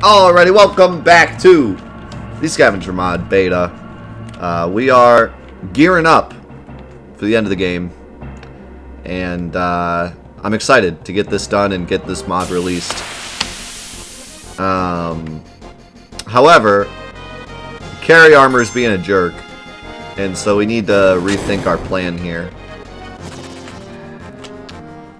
Alrighty, welcome back to the Scavenger Mod beta. We are gearing up for the end of the game, and I'm excited to get this done and get this mod released. However, carry armor is being a jerk, and so we need to rethink our plan here.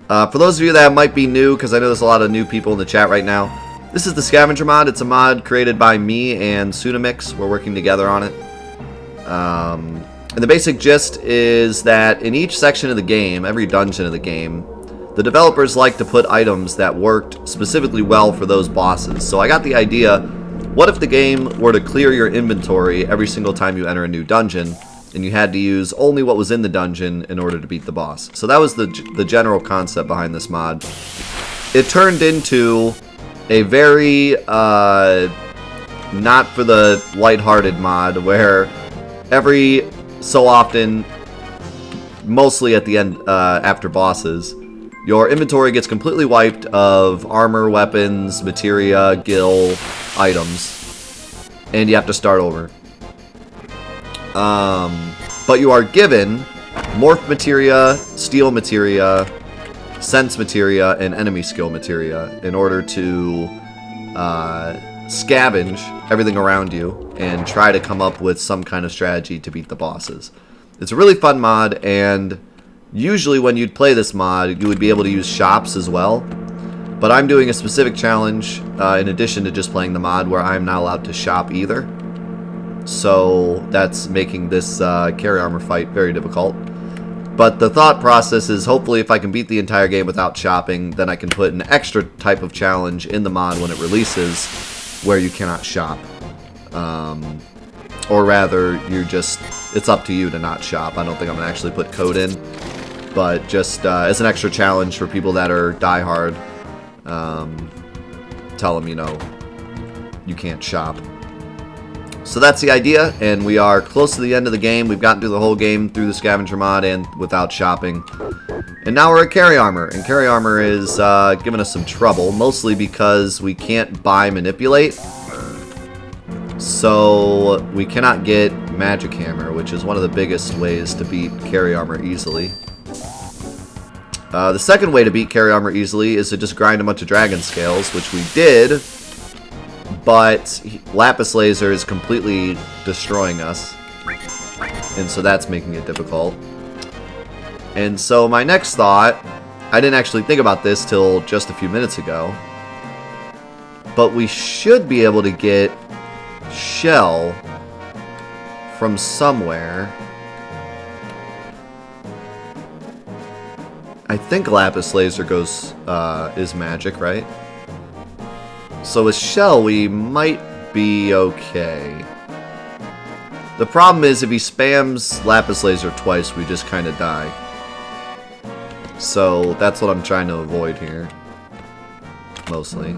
For those of you that might be new, because I know there's a lot of new people in the chat right now, this is the Scavenger Mod. It's a mod created by me and Tsunamix. We're working together on it. And the basic gist is that in each section of the game, every dungeon of the game, the developers like to put items that worked specifically well for those bosses. So I got the idea, what if the game were to clear your inventory every single time you enter a new dungeon, and you had to use only what was in the dungeon in order to beat the boss? So that was the general concept behind this mod. It turned into a very not for the lighthearted mod where every so often, mostly at the end after bosses, your inventory gets completely wiped of armor, weapons, materia, gil, items, and you have to start over. But you are given morph materia, steel materia, sense materia, and enemy skill materia in order to scavenge everything around you and try to come up with some kind of strategy to beat the bosses. It's a really fun mod, and usually when you'd play this mod, you would be able to use shops as well. But I'm doing a specific challenge in addition to just playing the mod where I'm not allowed to shop either. So that's making this carry armor fight very difficult. But the thought process is, hopefully if I can beat the entire game without shopping, then I can put an extra type of challenge in the mod when it releases where you cannot shop. Or rather, it's up to you to not shop. I don't think I'm going to actually put code in. But just as an extra challenge for people that are diehard, tell them, you can't shop. So that's the idea, and we are close to the end of the game. We've gotten through the whole game through the Scavenger Mod and without shopping. And now we're at carry armor, and carry armor is giving us some trouble, mostly because we can't buy manipulate. So we cannot get magic hammer, which is one of the biggest ways to beat carry armor easily. The second way to beat carry armor easily is to just grind a bunch of dragon scales, which we did. But Lapis Laser is completely destroying us, and so that's making it difficult. And so my next thought, I didn't actually think about this till just a few minutes ago, but we should be able to get shell from somewhere. I think Lapis Laser is magic, right? So with shell, we might be okay. The problem is, if he spams Lapis Laser twice, we just kind of die. So that's what I'm trying to avoid here. Mostly.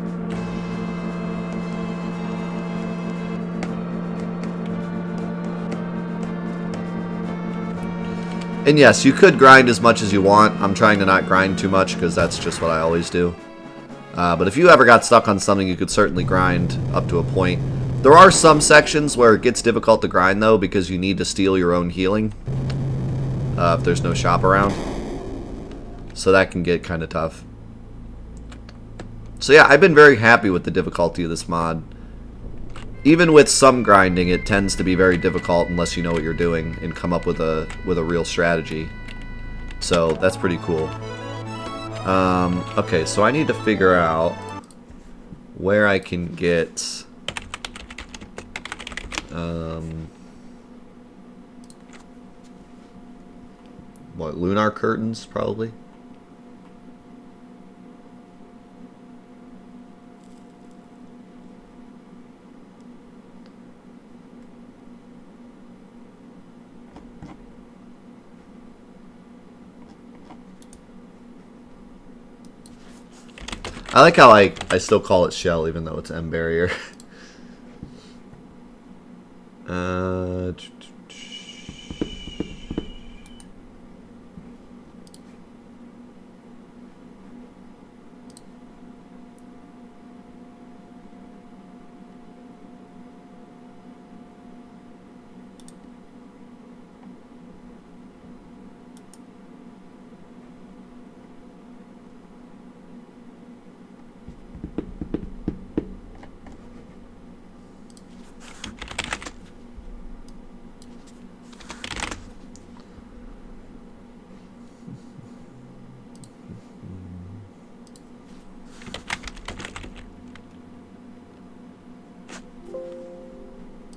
And yes, you could grind as much as you want. I'm trying to not grind too much, because that's just what I always do. But if you ever got stuck on something, you could certainly grind up to a point. There are some sections where it gets difficult to grind, though, because you need to steal your own healing if there's no shop around. So that can get kind of tough. So yeah, I've been very happy with the difficulty of this mod. Even with some grinding, it tends to be very difficult unless you know what you're doing and come up with a real strategy. So that's pretty cool. Okay, so I need to figure out where I can get what, lunar curtains, probably? I like how I still call it shell, even though it's M barrier.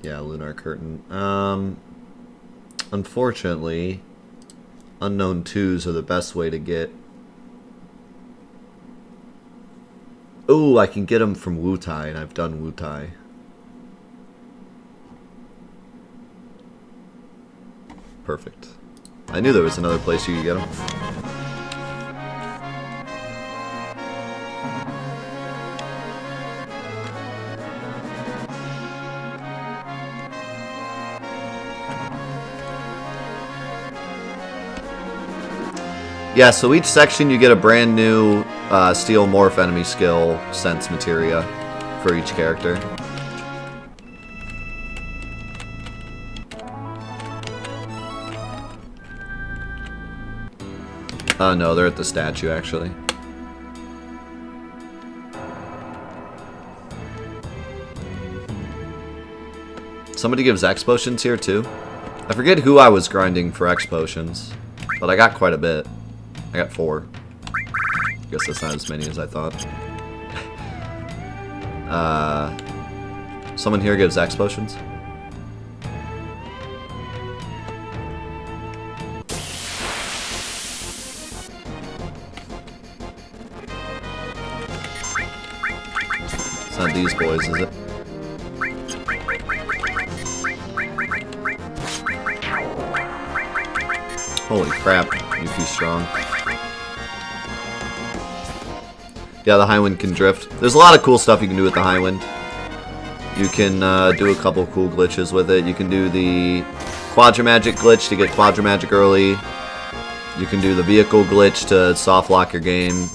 Yeah, Lunar Curtain. Unfortunately, Unknown 2s are the best way to get... Ooh, I can get them from Wutai, and I've done Wutai. Perfect. I knew there was another place you could get them. Yeah, so each section you get a brand new Steel Morph enemy skill sense materia for each character. No, they're at the statue, actually. Somebody gives X potions here, too. I forget who I was grinding for X potions, but I got quite a bit. I got 4. I guess that's not as many as I thought. Someone here gives X potions? It's not these boys, is it? Holy crap, you're too strong. Yeah, the High Wind can drift. There's a lot of cool stuff you can do with the High Wind. You can do a couple cool glitches with it. You can do the Quadramagic glitch to get Quadramagic early. You can do the vehicle glitch to soft lock your game.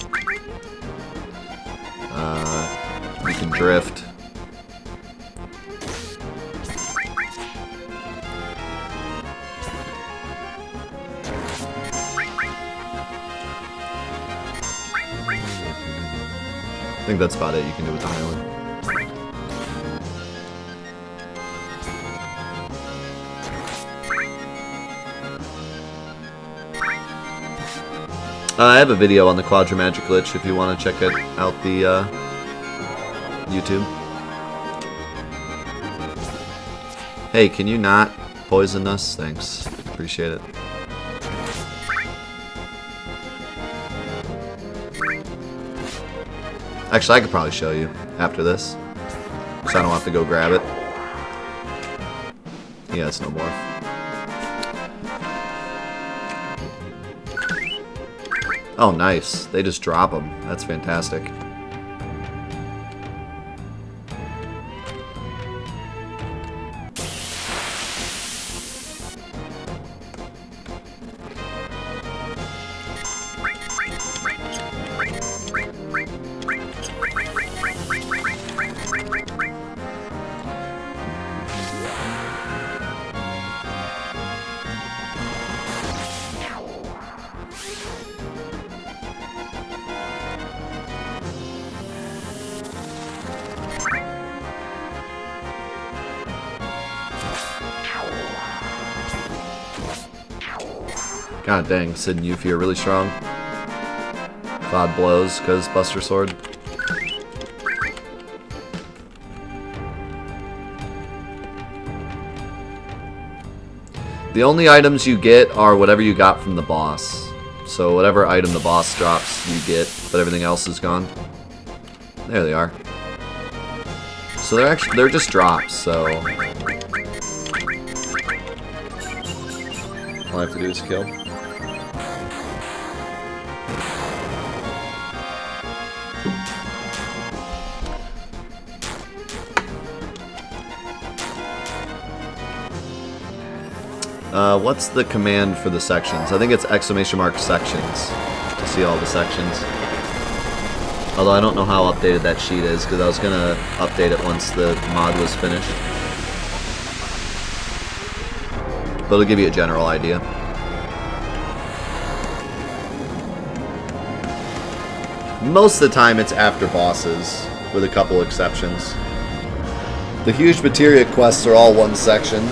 You can drift. I think that's about it you can do with the Highland. I have a video on the Quadramagic glitch if you want to check it out the YouTube. Hey, can you not poison us? Thanks. Appreciate it. Actually, I could probably show you after this, because I don't have to go grab it. Yeah, it's no Morph. Oh, nice. They just drop them. That's fantastic. God dang, Sid and Yuffie are really strong. Cloud blows, because Buster Sword. The only items you get are whatever you got from the boss. So whatever item the boss drops, you get, but everything else is gone. There they are. So they're just drops, so all I have to do is kill. What's the command for the sections? I think it's ! sections to see all the sections. Although I don't know how updated that sheet is, because I was going to update it once the mod was finished. But it'll give you a general idea. Most of the time it's after bosses, with a couple exceptions. The huge materia quests are all one section.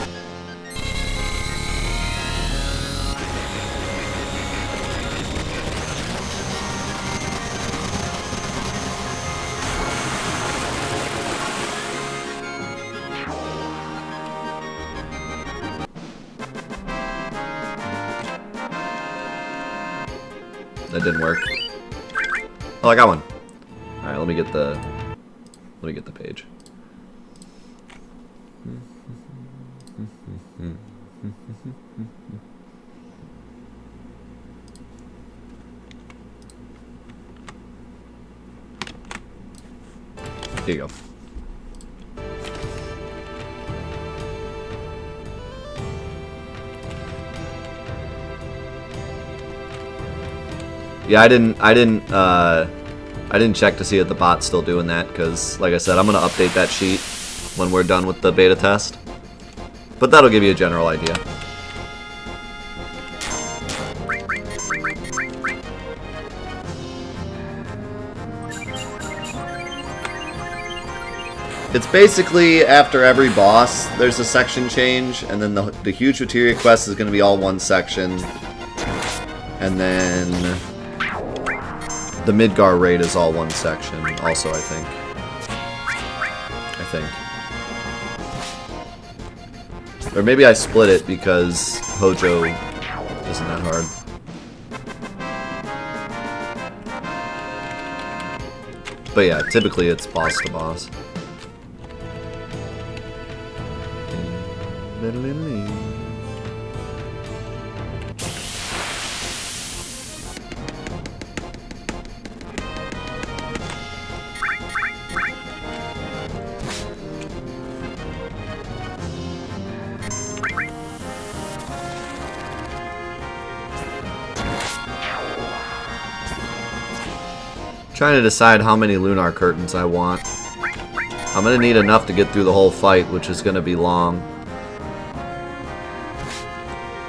that didn't work. Oh, I got one. All right, let me get the page. Here you go. Yeah, I didn't check to see if the bot's still doing that, because, like I said, I'm gonna update that sheet when we're done with the beta test. But that'll give you a general idea. It's basically after every boss, there's a section change, and then the huge materia quest is gonna be all one section, and then the Midgar raid is all one section, also, I think. Or maybe I split it because Hojo isn't that hard. But yeah, typically it's boss to boss. Trying to decide how many lunar curtains I want. I'm gonna need enough to get through the whole fight, which is gonna be long.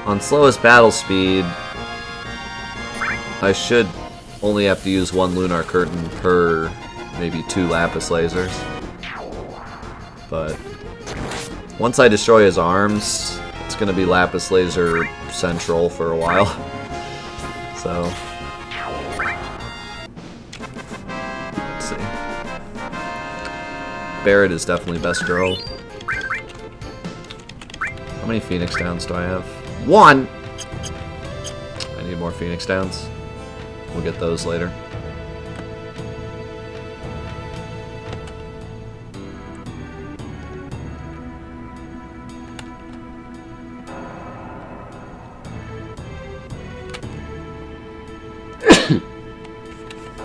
On slowest battle speed, I should only have to use one lunar curtain per maybe 2 lapis lasers. But once I destroy his arms, it's gonna be lapis laser central for a while. So Barret is definitely best girl. How many Phoenix Downs do I have? 1! I need more Phoenix Downs. We'll get those later.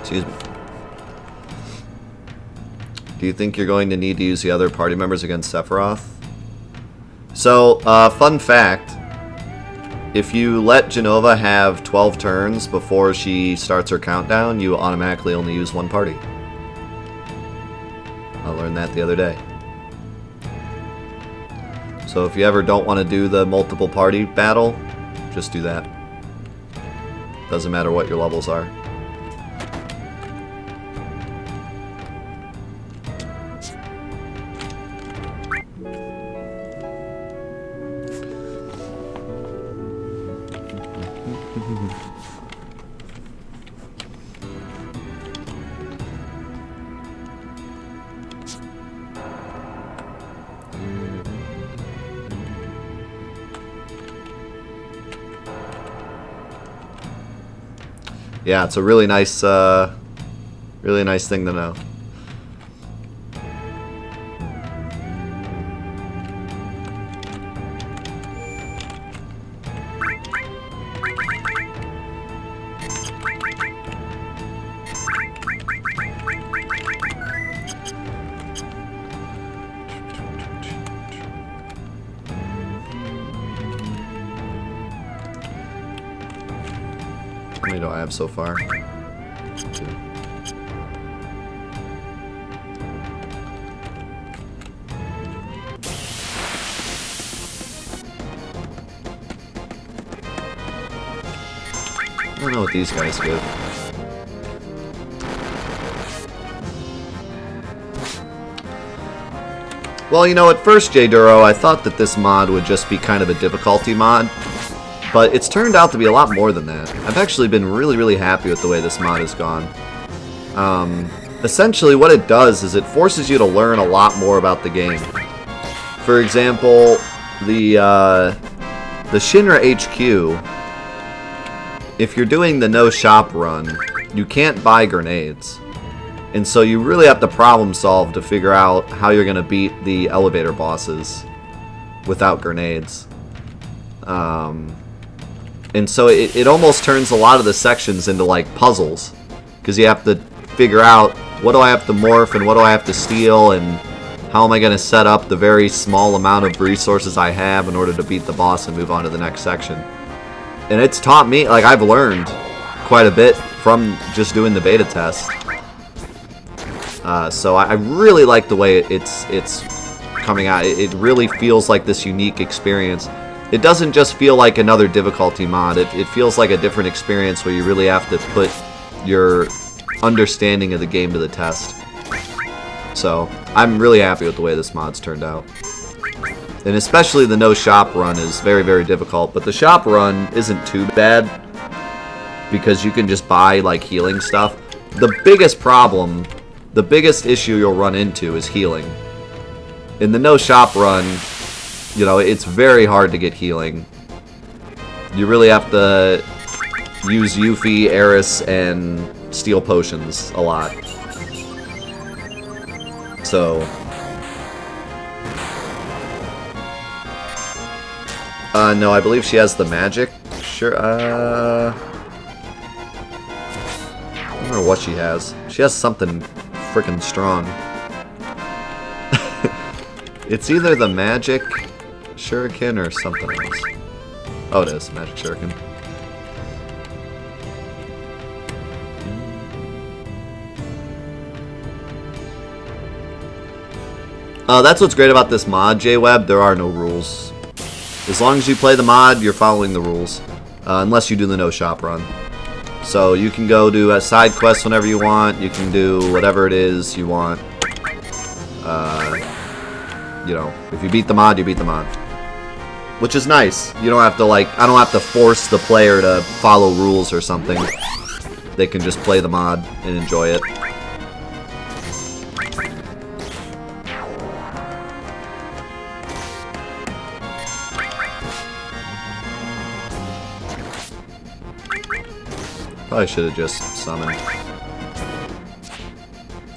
Excuse me. Do you think you're going to need to use the other party members against Sephiroth? So, fun fact. If you let Genova have 12 turns before she starts her countdown, you automatically only use one party. I learned that the other day. So if you ever don't want to do the multiple party battle, just do that. Doesn't matter what your levels are. Yeah, it's a really nice thing to know. How many do I have so far? 2. I don't know what these guys give. Well, you know, at first, J. Duro, I thought that this mod would just be kind of a difficulty mod. But it's turned out to be a lot more than that. I've actually been really, really happy with the way this mod has gone. Essentially, what it does is it forces you to learn a lot more about the game. For example, the Shinra HQ if you're doing the no shop run, you can't buy grenades. And so you really have to problem solve to figure out how you're going to beat the elevator bosses without grenades. And so it almost turns a lot of the sections into like puzzles, because you have to figure out, what do I have to morph and what do I have to steal, and how am I going to set up the very small amount of resources I have in order to beat the boss and move on to the next section. And it's taught me, like, I've learned quite a bit from just doing the beta test. So I really like the way it's coming out. It really feels like this unique experience. It doesn't just feel like another difficulty mod. It feels like a different experience where you really have to put your understanding of the game to the test. So I'm really happy with the way this mod's turned out. And especially the no shop run is very, very difficult. But the shop run isn't too bad, because you can just buy like healing stuff. The biggest problem, the biggest issue you'll run into is healing. In the no shop run, you know, it's very hard to get healing. You really have to use Yuffie, Eris, and steal potions a lot. So no, I believe she has the magic. Sure, I don't know what she has. She has something freaking strong. It's either the magic shuriken or something else. Oh, it is magic shuriken. That's what's great about this mod, J-Web. There are no rules. As long as you play the mod, you're following the rules. Unless you do the no shop run. So you can go do a side quest whenever you want. You can do whatever it is you want. You know, if you beat the mod, you beat the mod. Which is nice. You don't have to, like, I don't have to force the player to follow rules or something. They can just play the mod and enjoy it. Probably should have just summoned.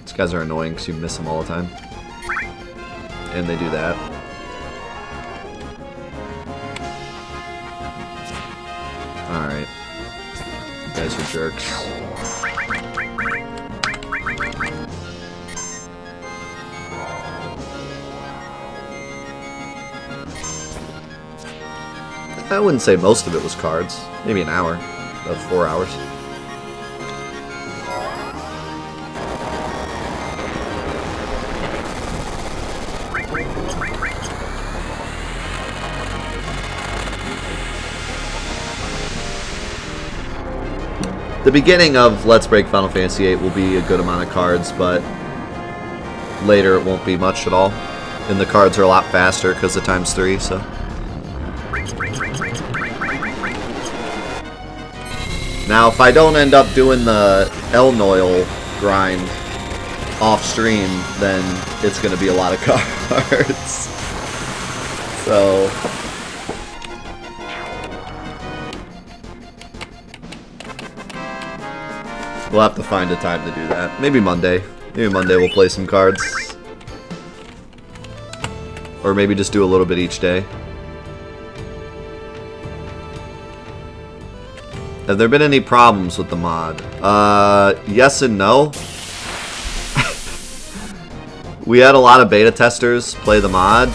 These guys are annoying because you miss them all the time. And they do that. Alright. You guys are jerks. I wouldn't say most of it was cards. Maybe an hour. Of 4 hours. The beginning of Let's Break Final Fantasy VIII will be a good amount of cards, but later it won't be much at all. And the cards are a lot faster because of ×3, so. Now, if I don't end up doing the Elnoil grind off stream, then it's going to be a lot of cards. So. We'll have to find a time to do that. Maybe Monday. Maybe Monday we'll play some cards. Or maybe just do a little bit each day. Have there been any problems with the mod? Yes and no. We had a lot of beta testers play the mod.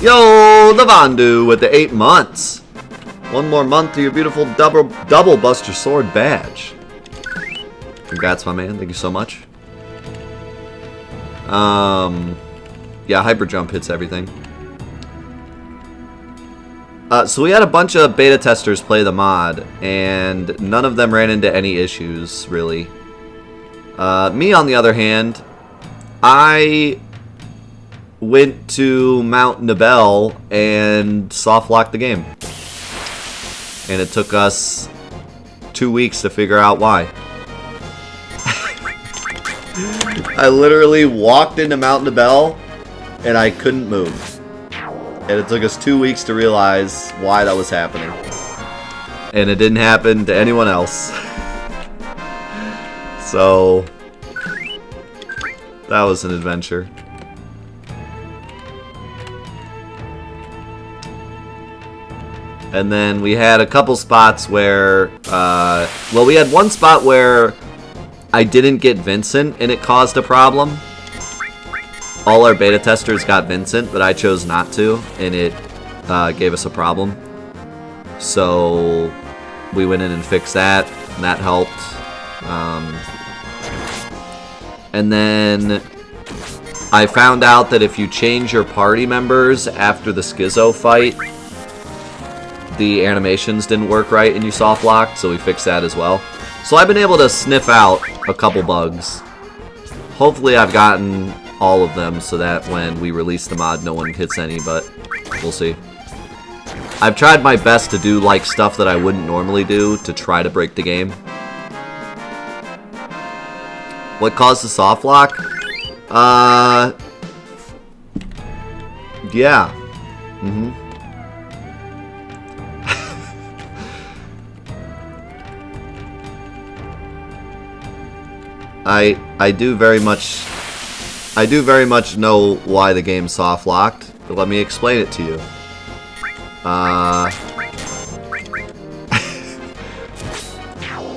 Yo, the Vandu with the 8 months. 1 more month to your beautiful double Buster Sword badge. Congrats, my man. Thank you so much. Yeah, Hyper Jump hits everything. So we had a bunch of beta testers play the mod, and none of them ran into any issues, really. Me, on the other hand, I went to Mount Nibel and soft locked the game. And it took us 2 weeks to figure out why. I literally walked into Mountain Bell, and I couldn't move. And it took us 2 weeks to realize why that was happening. And it didn't happen to anyone else. So, that was an adventure. And then we had a couple spots where, well, we had one spot where I didn't get Vincent, and it caused a problem. All our beta testers got Vincent, but I chose not to, and it gave us a problem. So we went in and fixed that, and that helped. And then I found out that if you change your party members after the Schizo fight, the animations didn't work right and you soft locked, so we fixed that as well. So I've been able to sniff out a couple bugs. Hopefully I've gotten all of them so that when we release the mod no one hits any, but we'll see. I've tried my best to do like stuff that I wouldn't normally do to try to break the game. What caused the soft lock? Yeah. I do very much know why the game soft locked, but let me explain it to you.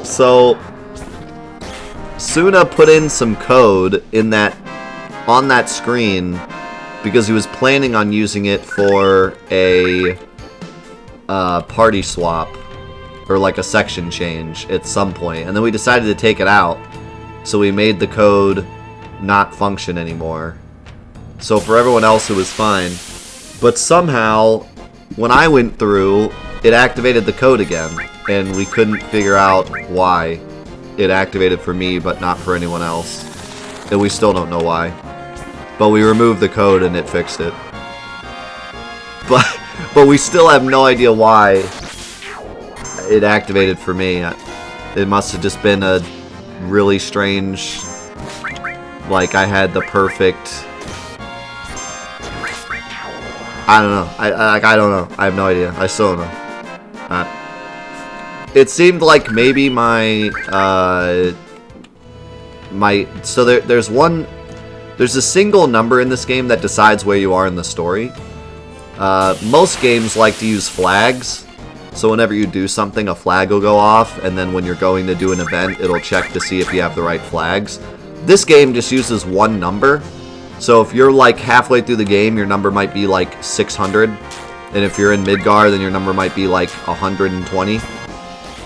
So Suna put in some code in on that screen because he was planning on using it for a party swap or like a section change at some point, and then we decided to take it out. So we made the code not function anymore. So for everyone else it was fine. But somehow, when I went through, it activated the code again. And we couldn't figure out why it activated for me but not for anyone else. And we still don't know why. But we removed the code and it fixed it. But we still have no idea why it activated for me. It must have just been a really strange, like I had the perfect, I don't know, I don't know, I have no idea, I still don't know. It seemed like maybe so there's a single number in this game that decides where you are in the story. Most games like to use flags. So whenever you do something, a flag will go off, and then when you're going to do an event, it'll check to see if you have the right flags. This game just uses one number. So if you're like halfway through the game, your number might be like 600. And if you're in Midgar, then your number might be like 120.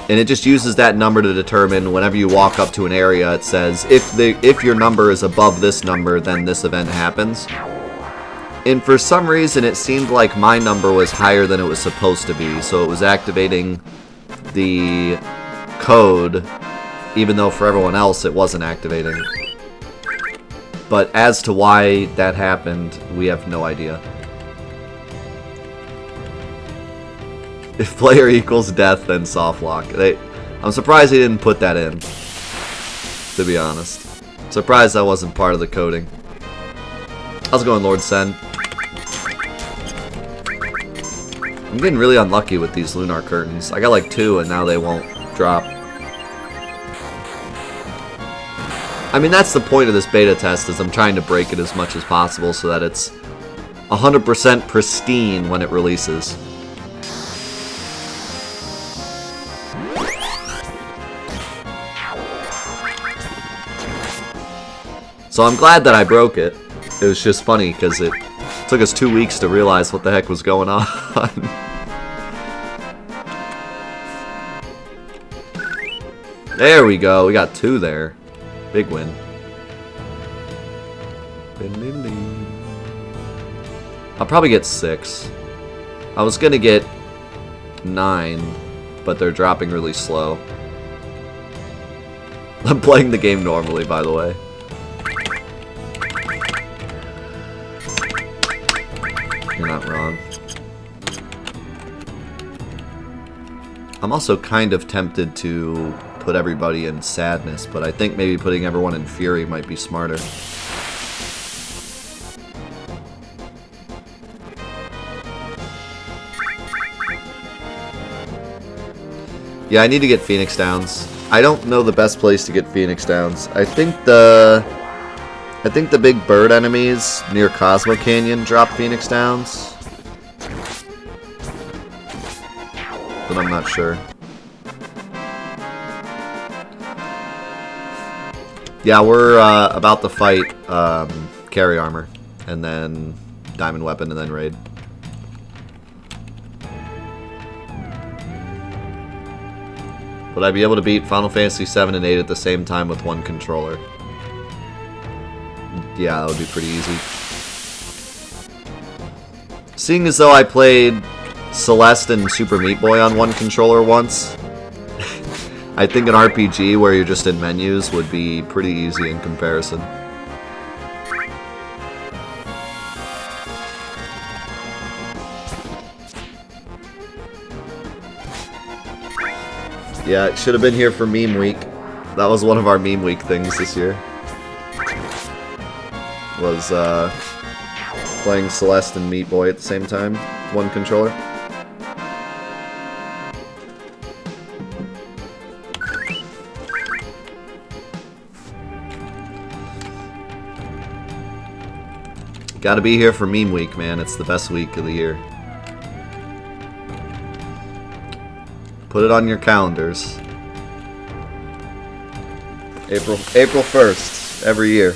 And it just uses that number to determine whenever you walk up to an area, it says, if your number is above this number, then this event happens. And for some reason, it seemed like my number was higher than it was supposed to be, so it was activating the code, even though for everyone else it wasn't activating. But as to why that happened, we have no idea. If player equals death, then soft lock. I'm surprised they didn't put that in, to be honest. Surprised that wasn't part of the coding. How's it going, Lord Sen? I'm getting really unlucky with these lunar curtains. I got like 2 and now they won't drop. I mean, that's the point of this beta test, is I'm trying to break it as much as possible so that it's 100% pristine when it releases. So I'm glad that I broke it. It was just funny because it took us 2 weeks to realize what the heck was going on. There we go. We got 2 there. Big win. I'll probably get 6. I was gonna get 9, but they're dropping really slow. I'm playing the game normally, by the way. You're not wrong. I'm also kind of tempted to put everybody in Sadness, but I think maybe putting everyone in Fury might be smarter. Yeah, I need to get Phoenix Downs. I don't know the best place to get Phoenix Downs. I think the big bird enemies near Cosmo Canyon drop Phoenix Downs. But I'm not sure. Yeah, we're about to fight Carry Armor, and then Diamond Weapon, and then Raid. Would I be able to beat Final Fantasy VII and 8 at the same time with one controller? Yeah, that would be pretty easy. Seeing as though I played Celeste and Super Meat Boy on one controller once, I think an RPG where you're just in menus would be pretty easy in comparison. Yeah, it should have been here for Meme Week. That was one of our Meme Week things this year. Was playing Celeste and Meat Boy at the same time, one controller. Gotta be here for Meme Week, man. It's the best week of the year. Put it on your calendars. April 1st, every year.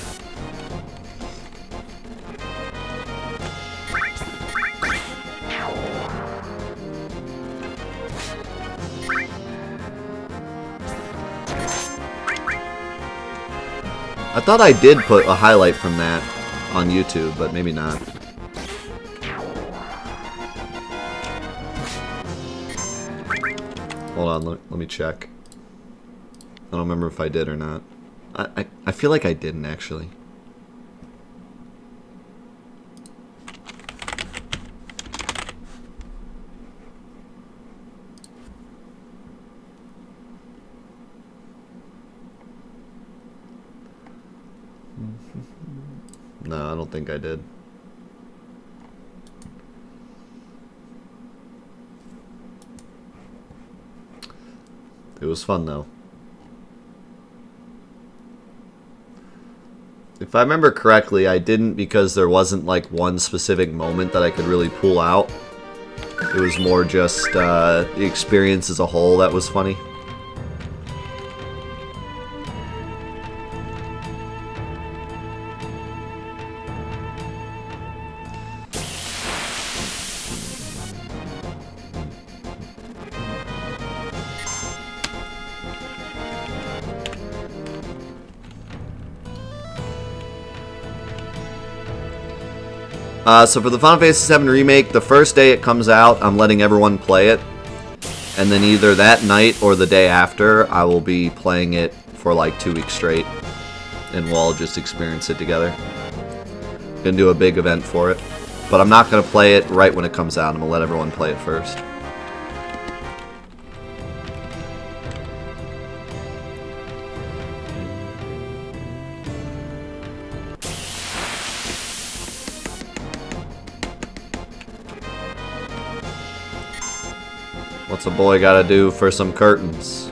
I thought I did put a highlight from that on YouTube, but maybe not. Hold on, let me check. I don't remember if I did or not. I feel like I didn't, actually. No, I don't think I did. It was fun, though. If I remember correctly, I didn't because there wasn't like one specific moment that I could really pull out. It was more just the experience as a whole that was funny. So for the Final Fantasy VII Remake, the first day it comes out, I'm letting everyone play it. And then either that night or the day after, I will be playing it for like 2 weeks straight. And we'll all just experience it together. Gonna do a big event for it. But I'm not gonna play it right when it comes out. I'm gonna let everyone play it first. What's a boy gotta do for some curtains?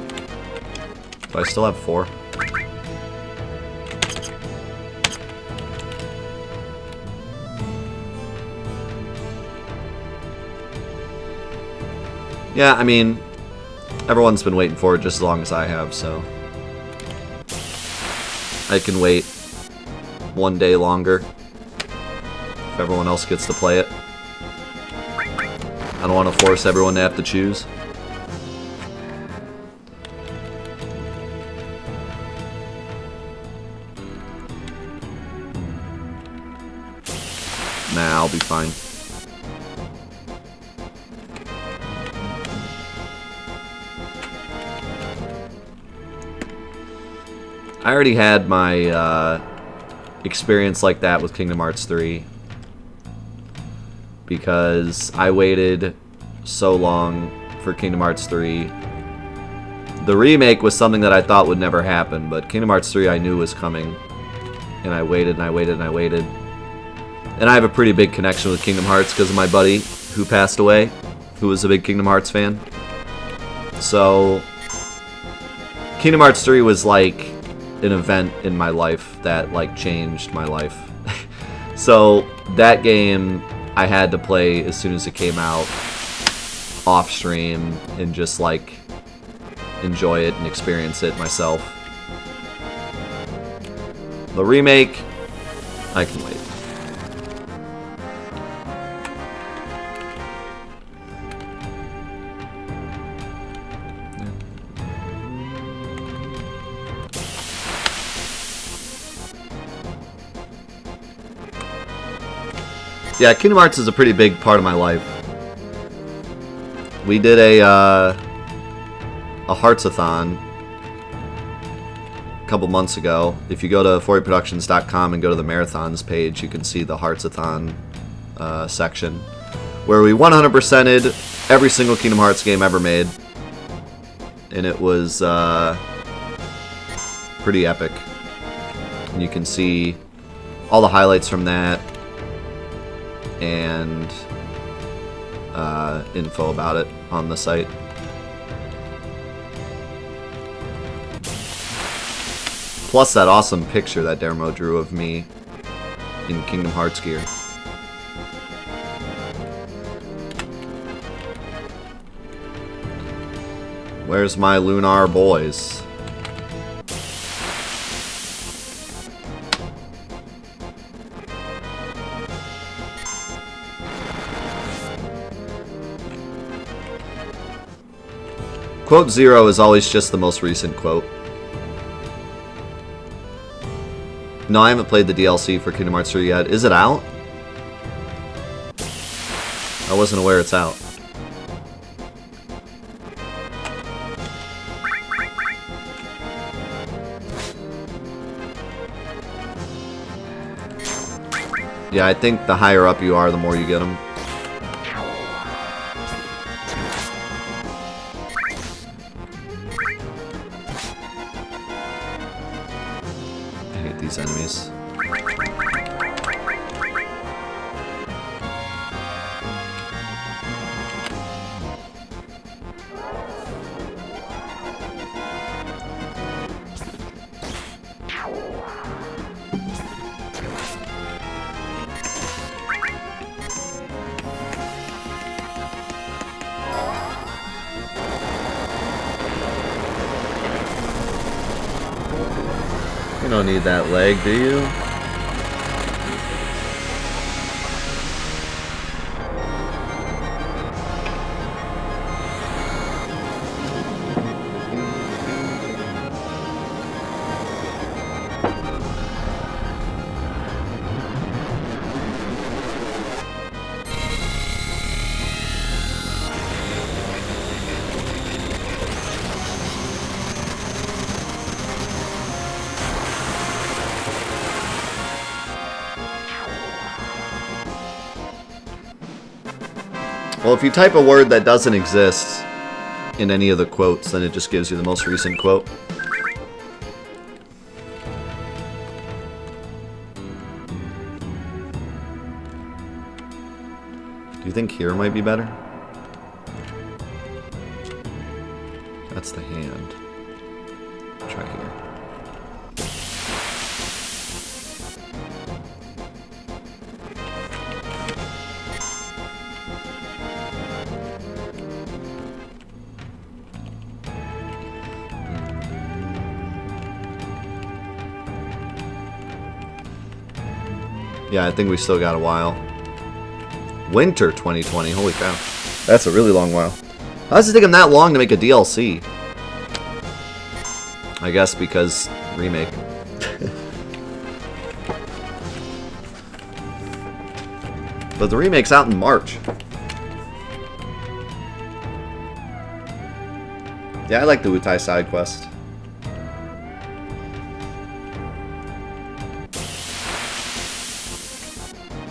Do I still have 4? Yeah, I mean, everyone's been waiting for it just as long as I have, so I can wait 1 day longer if everyone else gets to play it. I don't want to force everyone to have to choose. Nah, I'll be fine. I already had my experience like that with Kingdom Hearts 3. Because I waited so long for Kingdom Hearts 3. The remake was something that I thought would never happen, but Kingdom Hearts 3 I knew was coming. And I waited and I waited and I waited. And I have a pretty big connection with Kingdom Hearts because of my buddy who passed away, who was a big Kingdom Hearts fan. So, Kingdom Hearts 3 was like an event in my life that like changed my life. So, that game I had to play as soon as it came out, off stream, and just like enjoy it and experience it myself. The remake, I can wait. Yeah, Kingdom Hearts is a pretty big part of my life. We did a Hearts-a-thon a couple months ago. If you go to 4productions.com and go to the marathons page, you can see the Hearts-a-thon section, where we 100%ed every single Kingdom Hearts game ever made. And it was pretty epic. And you can see all the highlights from that and info about it on the site. Plus that awesome picture that Dermo drew of me in Kingdom Hearts gear. Where's my Lunar boys? Quote 0 is always just the most recent quote. No, I haven't played the DLC for Kingdom Hearts 3 yet. Is it out? I wasn't aware it's out. Yeah, I think the higher up you are, the more you get them. These enemies. You don't need that leg, do you? Well, if you type a word that doesn't exist in any of the quotes, then it just gives you the most recent quote. Do you think here might be better? That's the hand. Try here. Yeah, I think we still got a while. Winter 2020, holy cow. That's a really long while. How does it take them that long to make a DLC? I guess because remake. But the remake's out in March. Yeah, I like the Wutai side quest.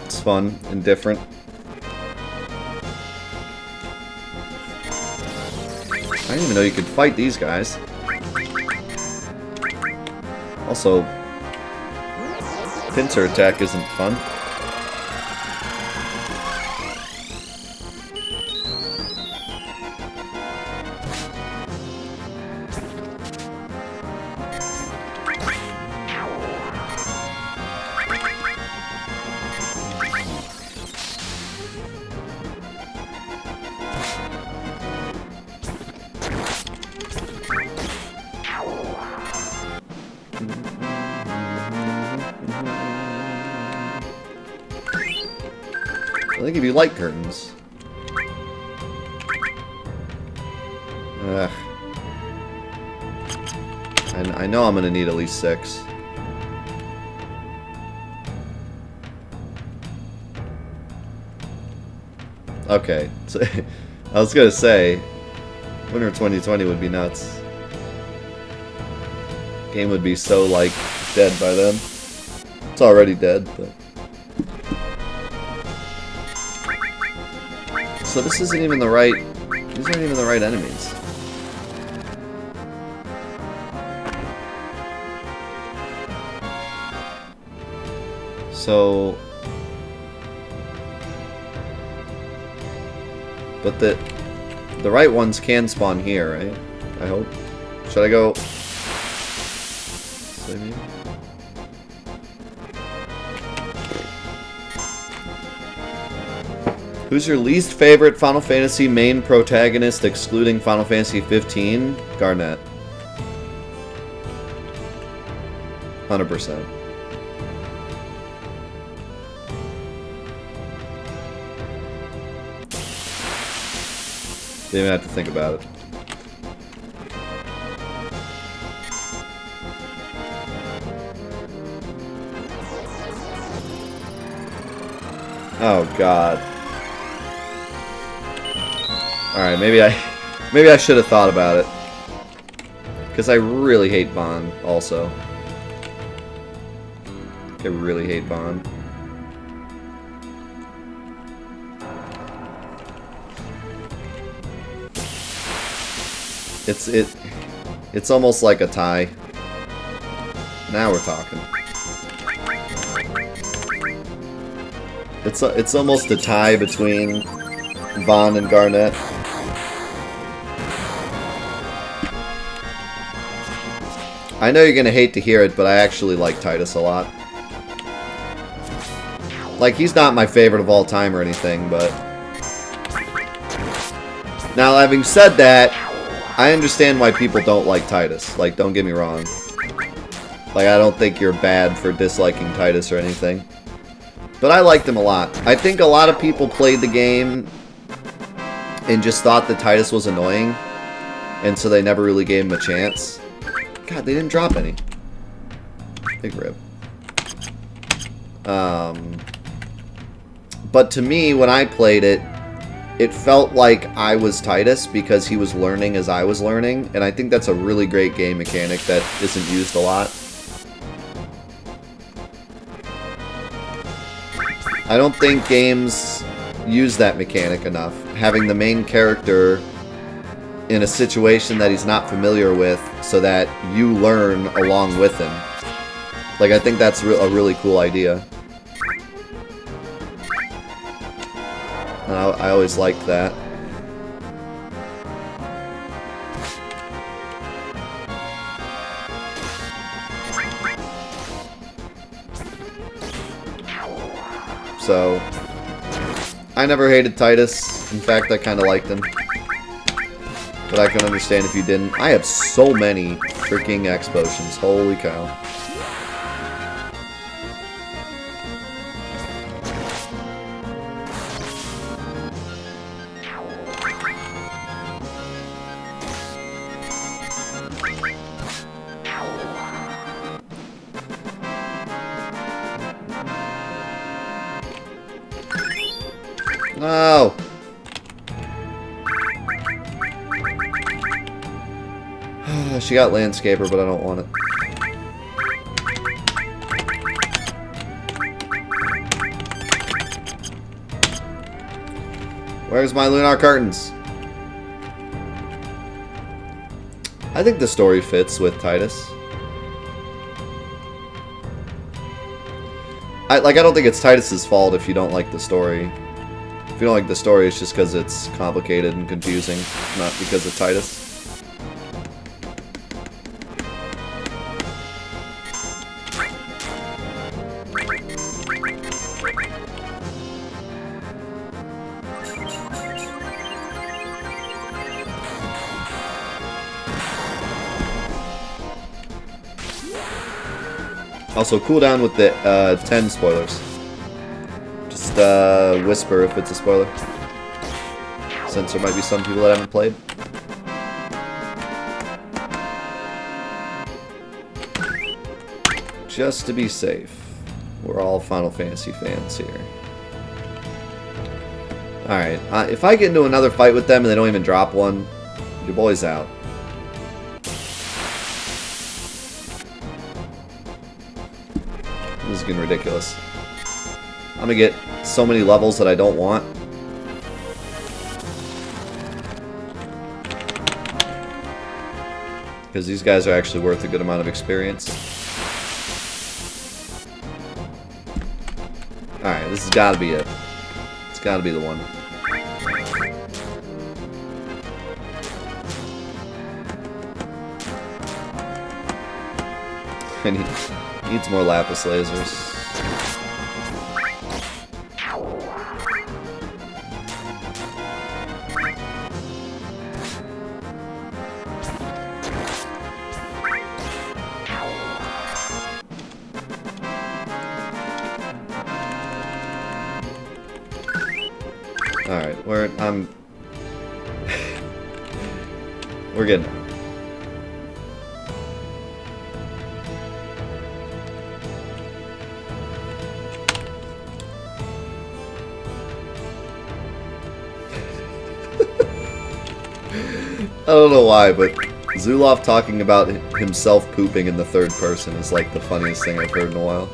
It's fun and different. I didn't even know you could fight these guys. Also, pincer attack isn't fun. I think if you like curtains. Ugh. I know I'm gonna need at least 6. Okay, so I was gonna say, winter 2020 would be nuts. Game would be so, like, dead by then. It's already dead, but... So this isn't even the right... These aren't even the right enemies. So... But the right ones can spawn here, right? I hope. Should I go... Maybe? Who's your least favorite Final Fantasy main protagonist excluding Final Fantasy 15? Garnet. 100%. Didn't even have to think about it. Oh God. Alright, maybe I should have thought about it. Because I really hate Bond, also. I really hate Bond. It's almost like a tie. Now we're talking. It's almost a tie between Vaughn and Garnet. I know you're gonna hate to hear it, but I actually like Titus a lot. Like, he's not my favorite of all time or anything, but... Now, having said that, I understand why people don't like Titus. Like, don't get me wrong. Like, I don't think you're bad for disliking Titus or anything. But I liked him a lot. I think a lot of people played the game and just thought that Titus was annoying, and so they never really gave him a chance. God, they didn't drop any. Big rip. But to me, when I played it, it felt like I was Titus because he was learning as I was learning, and I think that's a really great game mechanic that isn't used a lot. I don't think games use that mechanic enough. Having the main character in a situation that he's not familiar with so that you learn along with him. Like, I think that's a really cool idea. And I always liked that. So, I never hated Titus. In fact, I kind of liked him. But I can understand if you didn't. I have so many freaking X potions. Holy cow. No! She got Landscaper, but I don't want it. Where's my Lunar Curtains? I think the story fits with Titus. I don't think it's Titus's fault if you don't like the story. If you don't like the story, it's just because it's complicated and confusing, not because of Titus. Also, cooldown with the 10 spoilers. Just whisper if it's a spoiler. Since there might be some people that haven't played. Just to be safe. We're all Final Fantasy fans here. Alright, if I get into another fight with them and they don't even drop one, your boy's out. This is getting ridiculous. I'm gonna get so many levels that I don't want. Because these guys are actually worth a good amount of experience. Alright, this has gotta be it. It's gotta be the one. I needs more lapis lasers. Alright, we're getting there. I don't know why, but Zulov talking about himself pooping in the third person is like the funniest thing I've heard in a while.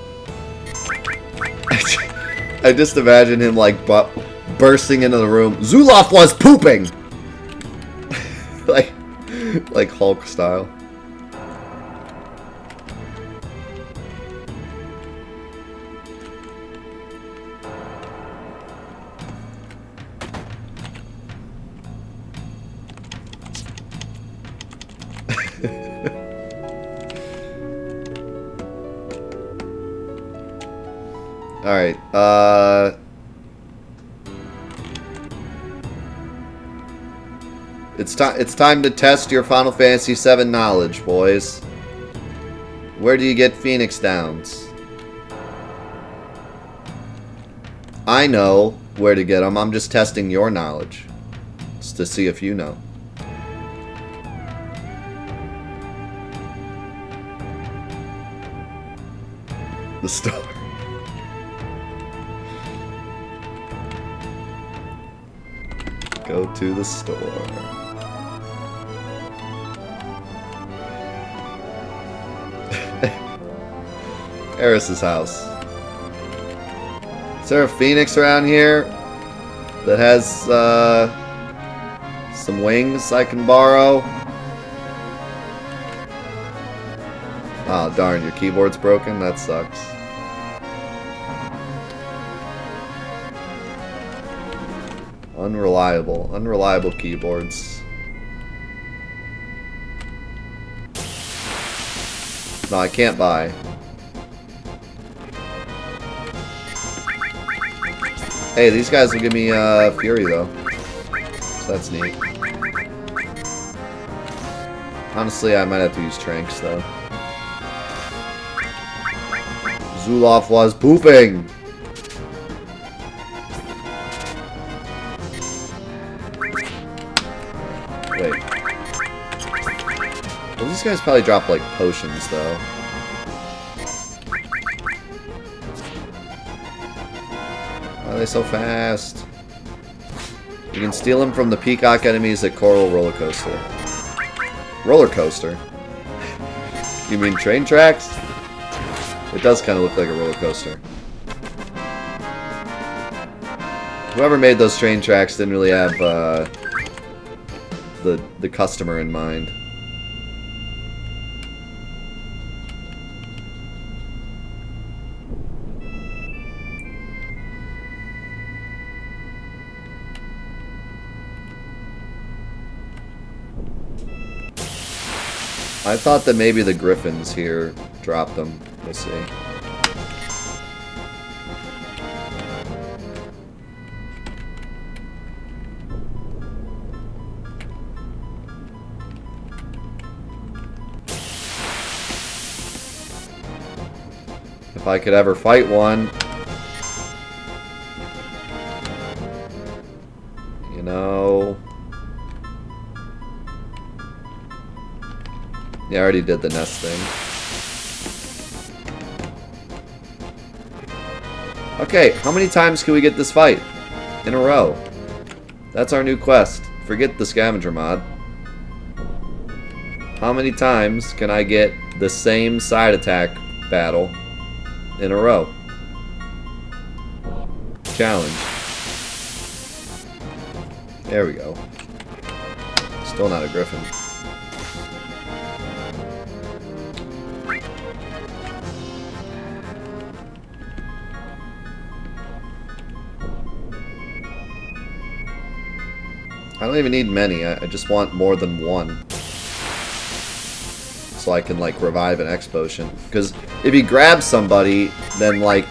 I just imagine him like bursting into the room. Zulov was pooping! like Hulk style. Alright, It's time to test your Final Fantasy VII knowledge, boys. Where do you get Phoenix Downs? I know where to get them. I'm just testing your knowledge. Just to see if you know. The store. Go to the store. Eris's house. Is there a Phoenix around here that has some wings I can borrow? Oh darn, your keyboard's broken? That sucks. Unreliable keyboards. No, I can't buy. Hey, these guys will give me Fury though, so that's neat. Honestly, I might have to use Tranks though. Zulov was pooping! Wait. Well, these guys probably drop, like, potions, though. Why are they so fast? You can steal them from the Peacock enemies at Coral Roller Coaster. Roller Coaster? You mean train tracks? It does kind of look like a roller coaster. Whoever made those train tracks didn't really have the customer in mind. I thought that maybe the griffins here dropped them. We'll see. If I could ever fight one. You know. Yeah, I already did the nest thing. Okay, how many times can we get this fight in a row? That's our new quest. Forget the scavenger mod. How many times can I get the same side attack battle in a row? Challenge. There we go. Still not a griffin. I don't even need many. I just want more than one. So I can, like, revive an X potion. Because if he grabs somebody, then, like,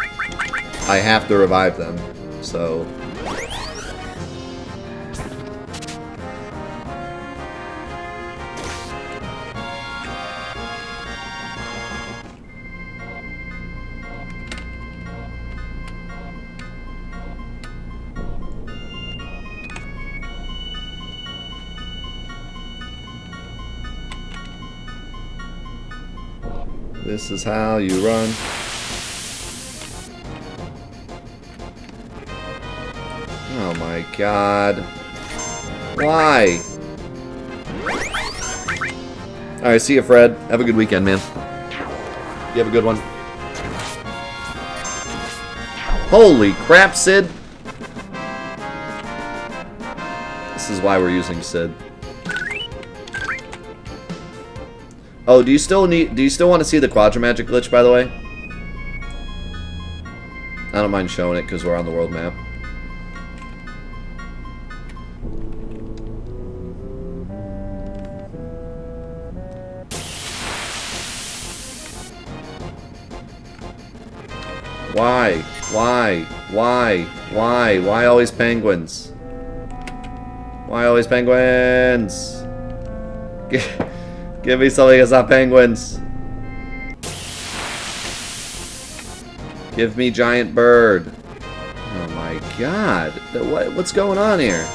I have to revive them. So... This is how you run. Oh my god. Why? Alright, see you, Fred. Have a good weekend, man. You have a good one. Holy crap, Sid. This is why we're using Sid. Oh, do you still want to see the Quadramagic glitch, by the way? I don't mind showing it because we're on the world map. Why? Why? Why? Why? Why always penguins? Why always penguins? Give me something that's not penguins. Give me giant bird. Oh my god. What's going on here?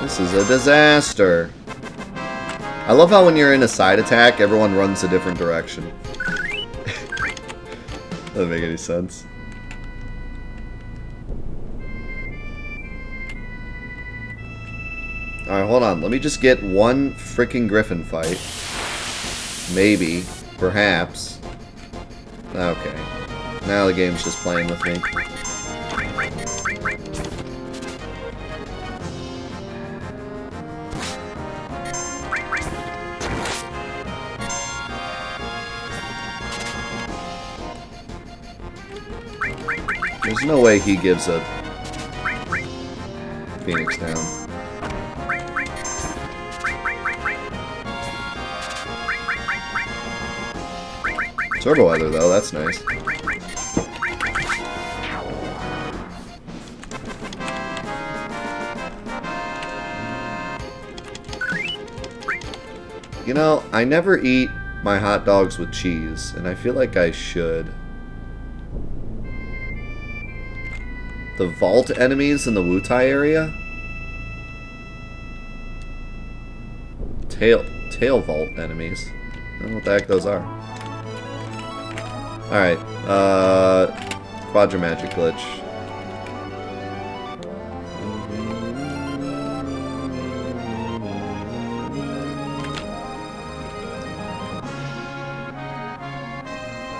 This is a disaster. I love how when you're in a side attack, everyone runs a different direction. Doesn't make any sense. Alright, hold on. Let me just get one freaking griffin fight. Maybe. Perhaps. Okay. Now the game's just playing with me. There's no way he gives a Phoenix down. Turbo weather, though, that's nice. You know, I never eat my hot dogs with cheese, and I feel like I should. The vault enemies in the Wutai area? Tail vault enemies. I don't know what the heck those are. Alright, Quadramagic glitch.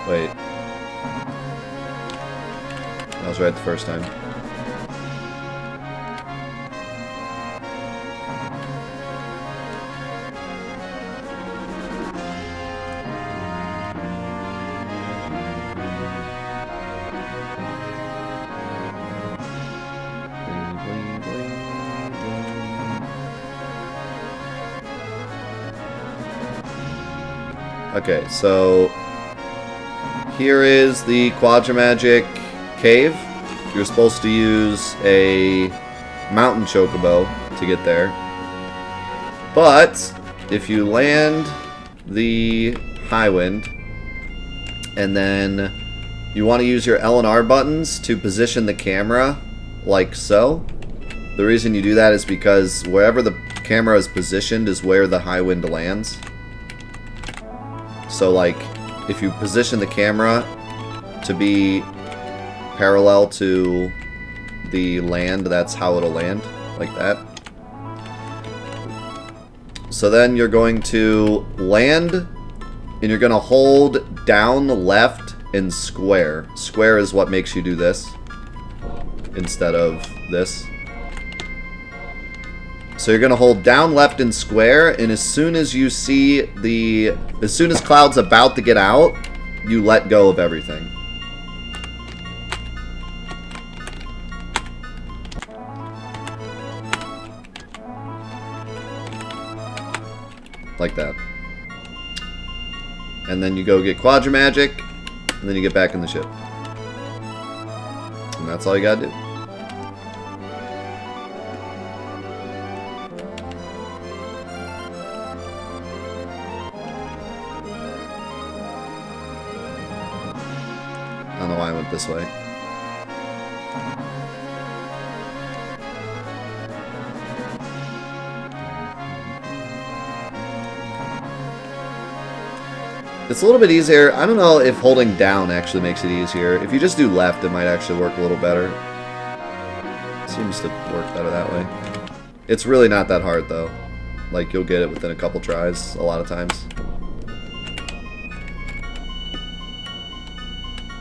Wait. I was right the first time. Okay, so here is the Quadramagic Cave. You're supposed to use a mountain chocobo to get there. But if you land the high wind and then you want to use your L and R buttons to position the camera like so. The reason you do that is because wherever the camera is positioned is where the high wind lands. So like if you position the camera to be parallel to the land, that's how it'll land, like that. So then you're going to land and you're going to hold down left and square. Square is what makes you do this instead of this. So you're going to hold down left and square, and as soon as you see as soon as Cloud's about to get out, you let go of everything. Like that. And then you go get Quadramagic, and then you get back in the ship. And that's all you gotta do. I don't know why I went this way. It's a little bit easier. I don't know if holding down actually makes it easier. If you just do left, it might actually work a little better. Seems to work better that way. It's really not that hard, though. Like, you'll get it within a couple tries a lot of times.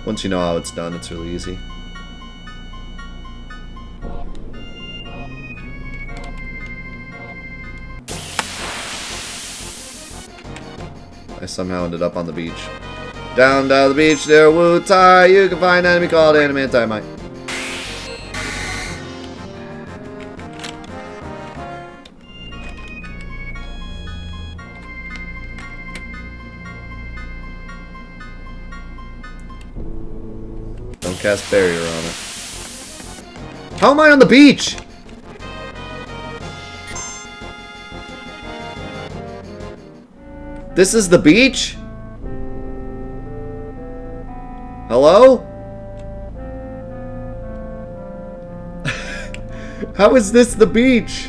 Once you know how it's done, it's really easy. I somehow ended up on the beach. Down to the beach there, Wu Tai. You can find an enemy called Adamantimite. Don't cast barrier on it. How am I on the beach? This is the beach? Hello? How is this the beach?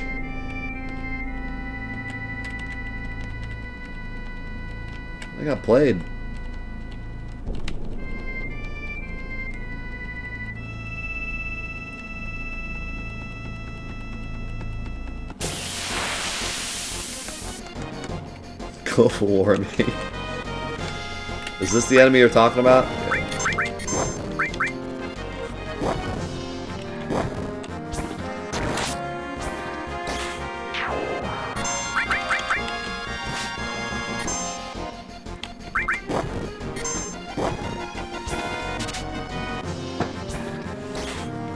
I got played. Global warming. Is this the enemy you're talking about?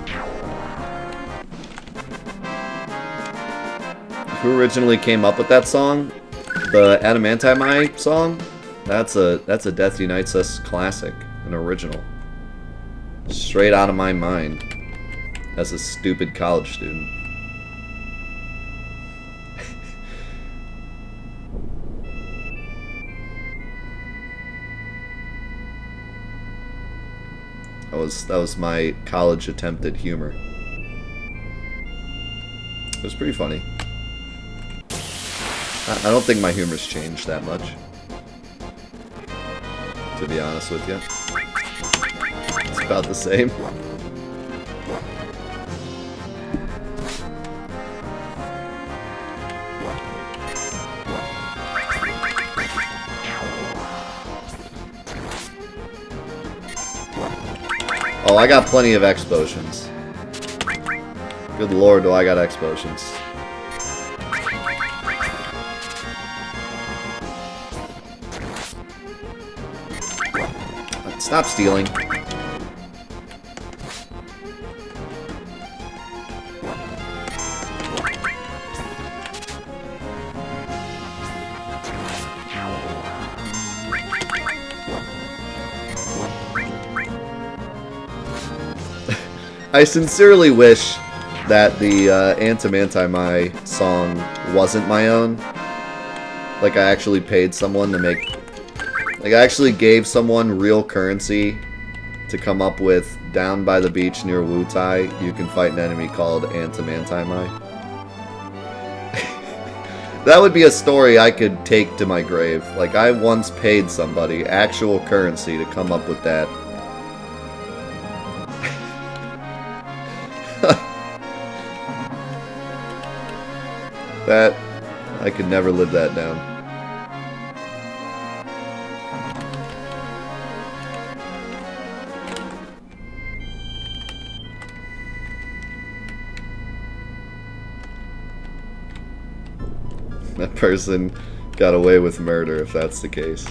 Yeah. Who originally came up with that song? The Adamantimite song? That's a Death Unites Us classic, an original. Straight out of my mind as a stupid college student. That was my college attempt at humor. It was pretty funny. I don't think my humor's changed that much, to be honest with you. It's about the same. Oh, I got plenty of X-potions. Good lord, do I got X-potions. Stop stealing. I sincerely wish that the Anti-My song wasn't my own. Like, I actually paid someone to make... Like, I actually gave someone real currency to come up with, down by the beach near Wutai, you can fight an enemy called Anti-My. That would be a story I could take to my grave. Like, I once paid somebody actual currency to come up with that. That, I could never live that down. That person got away with murder if that's the case.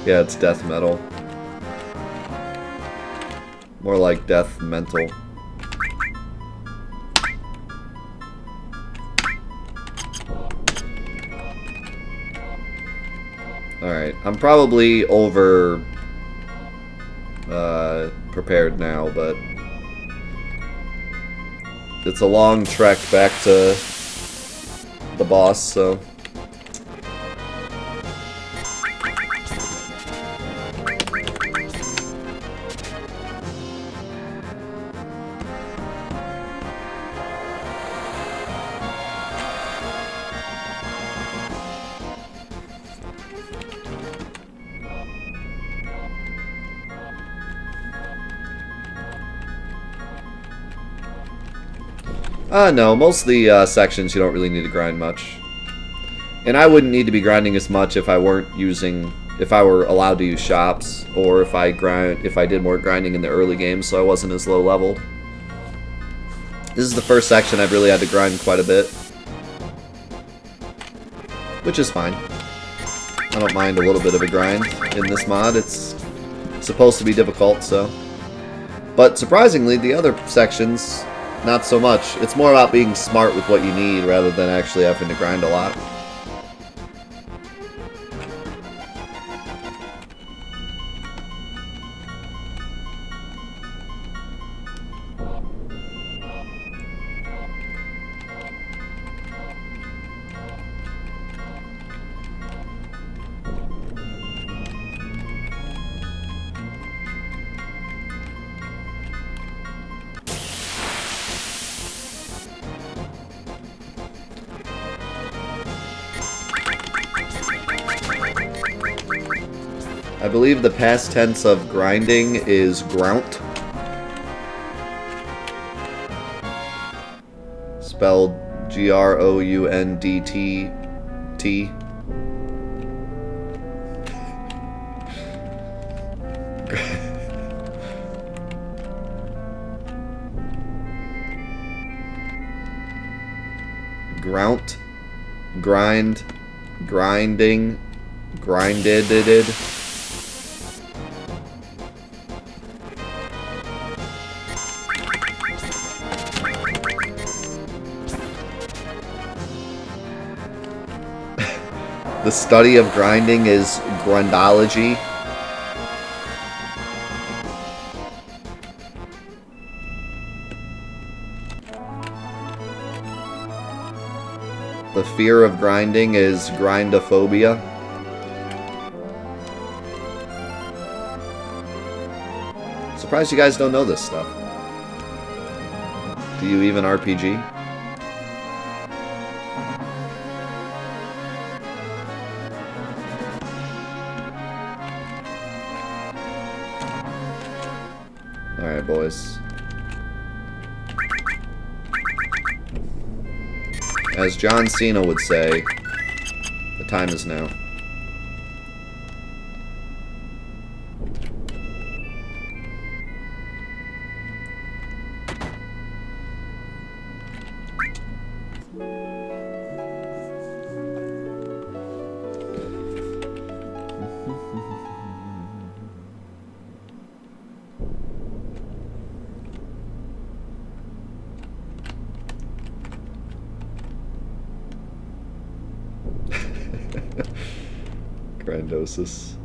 Yeah, it's death metal. More like death mental. Alright, I'm probably over prepared now, but it's a long trek back to the boss, so... No, most of the sections you don't really need to grind much. And I wouldn't need to be grinding as much if I weren't using, if I were allowed to use shops, or if I did more grinding in the early games so I wasn't as low leveled. This is the first section I've really had to grind quite a bit. Which is fine. I don't mind a little bit of a grind in this mod. It's supposed to be difficult, so. But surprisingly, the other sections, not so much. It's more about being smart with what you need rather than actually having to grind a lot. I believe the past tense of grinding is grount. Spelled G-R-O-U-N-D-T-T. Grount. Grind. Grinding. Grinded. The study of grinding is grindology. The fear of grinding is grindophobia. Surprised you guys don't know this stuff. Do you even RPG? Alright, boys. As John Cena would say, the time is now. Grandosis.